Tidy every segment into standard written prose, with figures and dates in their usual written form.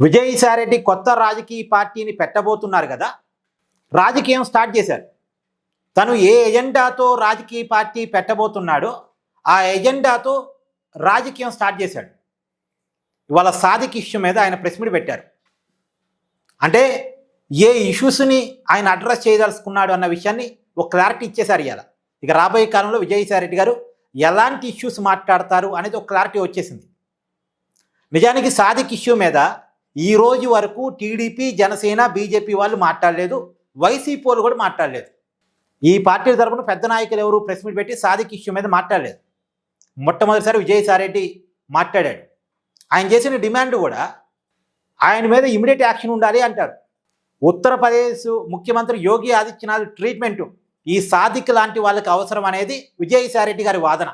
విజయసాయిరెడ్డి కొత్త రాజకీయ పార్టీని పెట్టబోతున్నారు కదా. రాజకీయం స్టార్ట్ చేశారు. తను ఏ ఎజెండాతో రాజకీయ పార్టీ పెట్టబోతున్నాడో ఆ ఎజెండాతో రాజకీయం స్టార్ట్ చేశాడు. ఇవాళ సాదిక్ ఇష్యూ మీద ఆయన ప్రెస్ మీట్ పెట్టారు. అంటే ఏ ఇష్యూస్ని ఆయన అడ్రస్ చేయదలుచుకున్నాడు అన్న విషయాన్ని ఒక క్లారిటీ ఇచ్చేశారు. ఇవాళ ఇక రాబోయే కాలంలో విజయసాయిరెడ్డి గారు ఎలాంటి ఇష్యూస్ మాట్లాడతారు అనేది ఒక క్లారిటీ వచ్చేసింది. నిజానికి సాదిక్ ఇష్యూ మీద ఈ రోజు వరకు టీడీపీ, జనసేన, బీజేపీ వాళ్ళు మాట్లాడలేదు. వైసీపీ వాళ్ళు కూడా మాట్లాడలేదు. ఈ పార్టీల తరపున పెద్ద నాయకులు ఎవరు ప్రెస్ మీట్ పెట్టి సాదిక్ ఇష్యూ మీద మాట్లాడలేదు. మొట్టమొదటిసారి విజయసాయిరెడ్డి మాట్లాడాడు. ఆయన చేసిన డిమాండ్ కూడా ఆయన మీద ఇమీడియట్ యాక్షన్ ఉండాలి అంటారు. ఉత్తరప్రదేశ్ ముఖ్యమంత్రి యోగి ఆదిత్యనాథ్ ట్రీట్మెంటు ఈ సాదిక్ లాంటి వాళ్ళకి అవసరం అనేది విజయసాయిరెడ్డి గారి వాదన.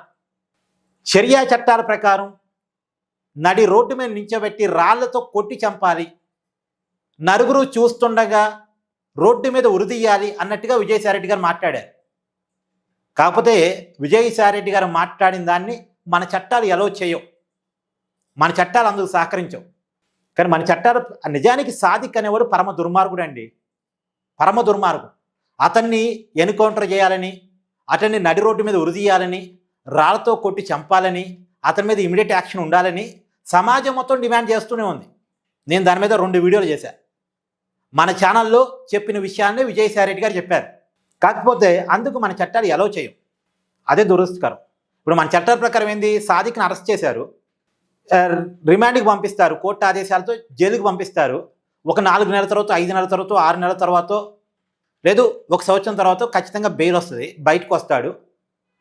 షరియా చట్టాల ప్రకారం నడి రోడ్డు మీద నించోబెట్టి రాళ్లతో కొట్టి చంపాలి, నలుగురు చూస్తుండగా రోడ్డు మీద ఉరిదీయాలి అన్నట్టుగా విజయసాయిరెడ్డి గారు మాట్లాడారు. కాకపోతే విజయసాయిరెడ్డి గారు మాట్లాడిన దాన్ని మన చట్టాలు ఎలో చేయవు, మన చట్టాలు అందుకు సహకరించవు. కానీ మన చట్టాలు నిజానికి సాదిక్ అనేవాడు పరమ దుర్మార్గుడు అండి, పరమ దుర్మార్గుడు. అతన్ని ఎన్కౌంటర్ చేయాలని, అతన్ని నడి రోడ్డు మీద ఉరిదీయాలని, రాళ్లతో కొట్టి చంపాలని, అతని మీద ఇమీడియట్ యాక్షన్ ఉండాలని సమాజం మొత్తం డిమాండ్ చేస్తూనే ఉంది. నేను దాని మీద 2 వీడియోలు చేశాను. మన ఛానల్లో చెప్పిన విషయాన్ని విజయసాయిరెడ్డి గారు చెప్పారు. కాకపోతే అందుకు మన చట్టాలు ఎలో చేయవు, అదే దురదృష్టకరం. ఇప్పుడు మన చట్టాల ప్రకారం ఏంది, సాదిక్ని అరెస్ట్ చేశారు, రిమాండ్కి పంపిస్తారు, కోర్టు ఆదేశాలతో జైలుకి పంపిస్తారు. ఒక 4 నెలల తర్వాత, 5 నెలల తర్వాత, 6 నెలల తర్వాత, లేదు 1 సంవత్సరం తర్వాత ఖచ్చితంగా బెయిల్ వస్తుంది, బయటకు వస్తాడు.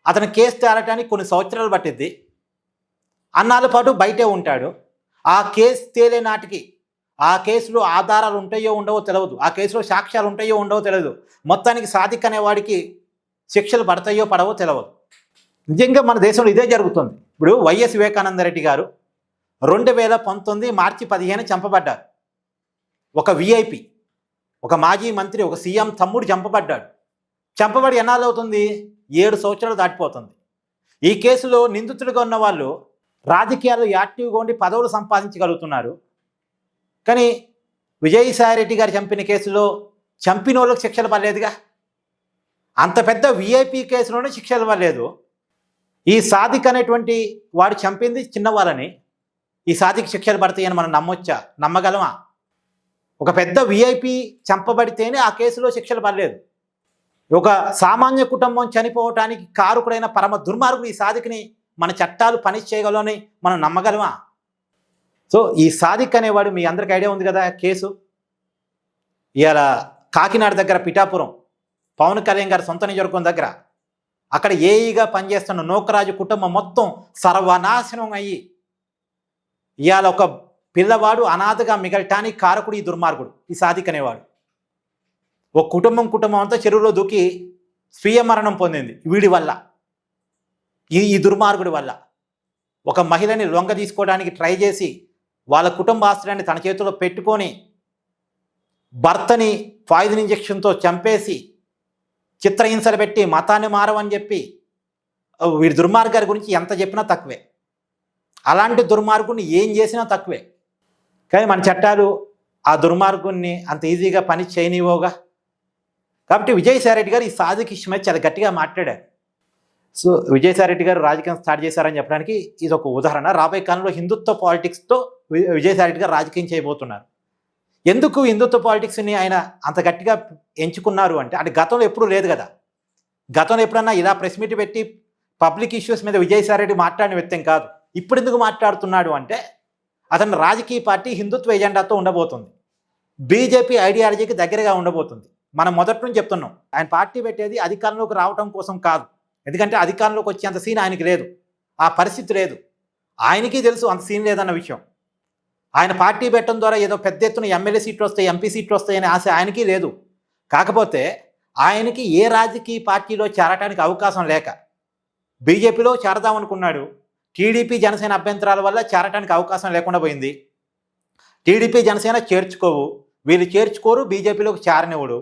అతని కేసు తేలటానికి కొన్ని సంవత్సరాలు పట్టిద్ది, అన్నాళ్ళ పాటు బయటే ఉంటాడు. ఆ కేసు తేలే నాటికి ఆ కేసులో ఆధారాలు ఉంటాయో ఉండవో తెలియదు, ఆ కేసులో సాక్ష్యాలు ఉంటాయో ఉండవో తెలియదు. మొత్తానికి సాదిక్ అనేవాడికి శిక్షలు పడతాయో పడవో తెలియదు. నిజంగా మన దేశంలో ఇదే జరుగుతుంది. ఇప్పుడు వైఎస్ వివేకానందరెడ్డి గారు 2019 మార్చి 15 చంపబడ్డారు. ఒక విఐపి, ఒక మాజీ మంత్రి, ఒక సీఎం తమ్ముడు చంపబడ్డాడు. చంపబడి ఎన్నాళ్ళు అవుతుంది, 7 సంవత్సరాలు దాటిపోతుంది. ఈ కేసులో నిందితులుగా ఉన్న వాళ్ళు రాజకీయాల్లో యాక్టివ్గా ఉండి పదవులు సంపాదించగలుగుతున్నారు. కానీ విజయసాయిరెడ్డి గారు చంపిన కేసులో చంపిన వాళ్ళకి శిక్షలు పడలేదుగా. అంత పెద్ద విఐపి కేసులోనే శిక్షలు పడలేదు. ఈ సాదిక్ అనేటువంటి వాడు చంపింది చిన్నవాళ్ళని, ఈ సాదిక్ శిక్షలు పడతాయని మనం నమ్మొచ్చా, నమ్మగలమా? ఒక పెద్ద విఐపి చంపబడితేనే ఆ కేసులో శిక్షలు పడలేదు. ఒక సామాన్య కుటుంబం చనిపోవటానికి కారకుడైన పరమ దుర్మార్గుడు ఈ సాదిక్ని మన చట్టాలు పనిష్ చేయగలని మనం నమ్మగలమా? సో ఈ సాదిక్ అనేవాడు మీ అందరికి ఐడియా ఉంది కదా కేసు. ఇవాళ కాకినాడ దగ్గర పిఠాపురం పవన్ కళ్యాణ్ గారి సొంత నియోజకవర్గం దగ్గర అక్కడ ఏఈగా పనిచేస్తున్న నూకరాజు కుటుంబం మొత్తం సర్వనాశనం అయ్యి ఇవాళ ఒక పిల్లవాడు అనాథగా మిగలటానికి కారకుడు ఈ దుర్మార్గుడు, ఈ సాదిక్ అనేవాడు. ఒక కుటుంబం అంతా చెరువులో దూకి స్వీయ మరణం పొందింది వీడి వల్ల, ఈ దుర్మార్గుడి వల్ల. ఒక మహిళని లొంగ తీసుకోవడానికి ట్రై చేసి వాళ్ళ కుటుంబ ఆస్తులని తన చేతిలో పెట్టుకొని భర్తని పాయిజన్ ఇంజెక్షన్తో చంపేసి చిత్రహింసలు పెట్టి మతాన్ని మారవని చెప్పి వీడి దుర్మార్గారి గురించి ఎంత చెప్పినా తక్కువే. అలాంటి దుర్మార్గుడిని ఏం చేసినా తక్కువే. కానీ మన చట్టాలు ఆ దుర్మార్గుడిని అంత ఈజీగా పని చేయనివ్వవుగా. కాబట్టి విజయసాయిరెడ్డి గారు ఈ సాదిక్ ఇష్యూ మీద చాలా గట్టిగా మాట్లాడారు. సో విజయసాయిరెడ్డి గారు రాజకీయం స్టార్ట్ చేశారని చెప్పడానికి ఇది ఒక ఉదాహరణ. రాబోయే కాలంలో హిందుత్వ పాలిటిక్స్తో విజయసాయిరెడ్డి గారు రాజకీయం చేయబోతున్నారు. ఎందుకు హిందుత్వ పాలిటిక్స్ని ఆయన అంత గట్టిగా ఎంచుకున్నారు అంటే గతంలో ఎప్పుడూ లేదు కదా. గతంలో ఎప్పుడన్నా ఇలా ప్రెస్ మీట్ పెట్టి పబ్లిక్ ఇష్యూస్ మీద విజయసాయిరెడ్డి మాట్లాడిన వ్యక్తం కాదు. ఇప్పుడు ఎందుకు మాట్లాడుతున్నాడు అంటే అతని రాజకీయ పార్టీ హిందుత్వ ఎజెండాతో ఉండబోతుంది, బీజేపీ ఐడియాలజీకి దగ్గరగా ఉండబోతుంది. మనం మొదటి నుంచి చెప్తున్నాం, ఆయన పార్టీ పెట్టేది అధికారంలోకి రావడం కోసం కాదు. ఎందుకంటే అధికారంలోకి వచ్చేంత సీన్ ఆయనకి లేదు, ఆ పరిస్థితి లేదు. ఆయనకి తెలుసు అంత సీన్ లేదన్న విషయం. ఆయన పార్టీ పెట్టడం ద్వారా ఏదో పెద్ద ఎత్తున ఎమ్మెల్యే సీట్లు వస్తాయి, ఎంపీ సీట్లు వస్తాయనే ఆశ ఆయనకి లేదు. కాకపోతే ఆయనకి ఏ రాజకీయ పార్టీలో చేరటానికి అవకాశం లేక బీజేపీలో చేరదామనుకున్నాడు. టీడీపీ, జనసేన అభ్యంతరాల వల్ల చేరటానికి అవకాశం లేకుండా పోయింది. టీడీపీ, జనసేన చేర్చుకోవు, వీళ్ళు చేర్చుకోరు, బీజేపీలోకి చేరనివ్వడు.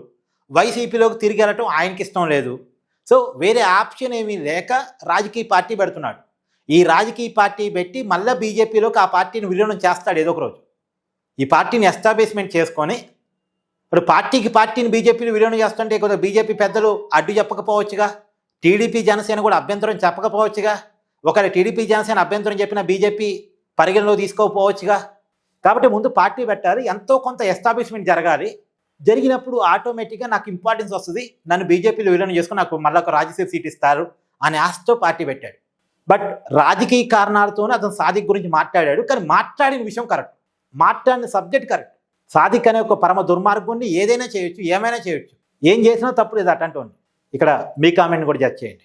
వైసీపీలోకి తిరిగి వెళ్ళటం ఆయనకి ఇష్టం లేదు. సో వేరే ఆప్షన్ ఏమీ లేక రాజకీయ పార్టీ పెడుతున్నాడు. ఈ రాజకీయ పార్టీ పెట్టి మళ్ళీ బీజేపీలోకి ఆ పార్టీని విలీనం చేస్తాడు ఏదో ఒక రోజు. ఈ పార్టీని ఎస్టాబ్లిష్మెంట్ చేసుకొని ఇప్పుడు పార్టీని బీజేపీని విలీనం చేస్తుంటే కొద్దిగా బీజేపీ పెద్దలు అడ్డు చెప్పకపోవచ్చుగా, టీడీపీ జనసేన కూడా అభ్యంతరం చెప్పకపోవచ్చుగా, ఒకవేళ టీడీపీ జనసేన అభ్యంతరం చెప్పిన బీజేపీ పరిగణలో తీసుకోకపోవచ్చుగా. కాబట్టి ముందు పార్టీ పెట్టాలి, ఎంతో కొంత ఎస్టాబ్లిష్మెంట్ జరగాలి. జరిగినప్పుడు ఆటోమేటిక్గా నాకు ఇంపార్టెన్స్ వస్తుంది, నన్ను బీజేపీలో విలీనం చేసుకుని నాకు మళ్ళీ ఒక రాజ్యసభ సీట్ ఇస్తారు అనే ఆశతో పార్టీ పెట్టాడు. బట్ రాజకీయ కారణాలతోనే అతను సాదిక్ గురించి మాట్లాడాడు. కానీ మాట్లాడిన విషయం కరెక్ట్, మాట్లాడిన సబ్జెక్ట్ కరెక్ట్. సాదిక్ అనే ఒక పరమ దుర్మార్గుడిని ఏదైనా చేయొచ్చు, ఏమైనా చేయొచ్చు, ఏం చేసినా తప్పు లేదు అటంటోని. ఇక్కడ మీ కామెంట్ కూడా జడ్జ్ చేయండి.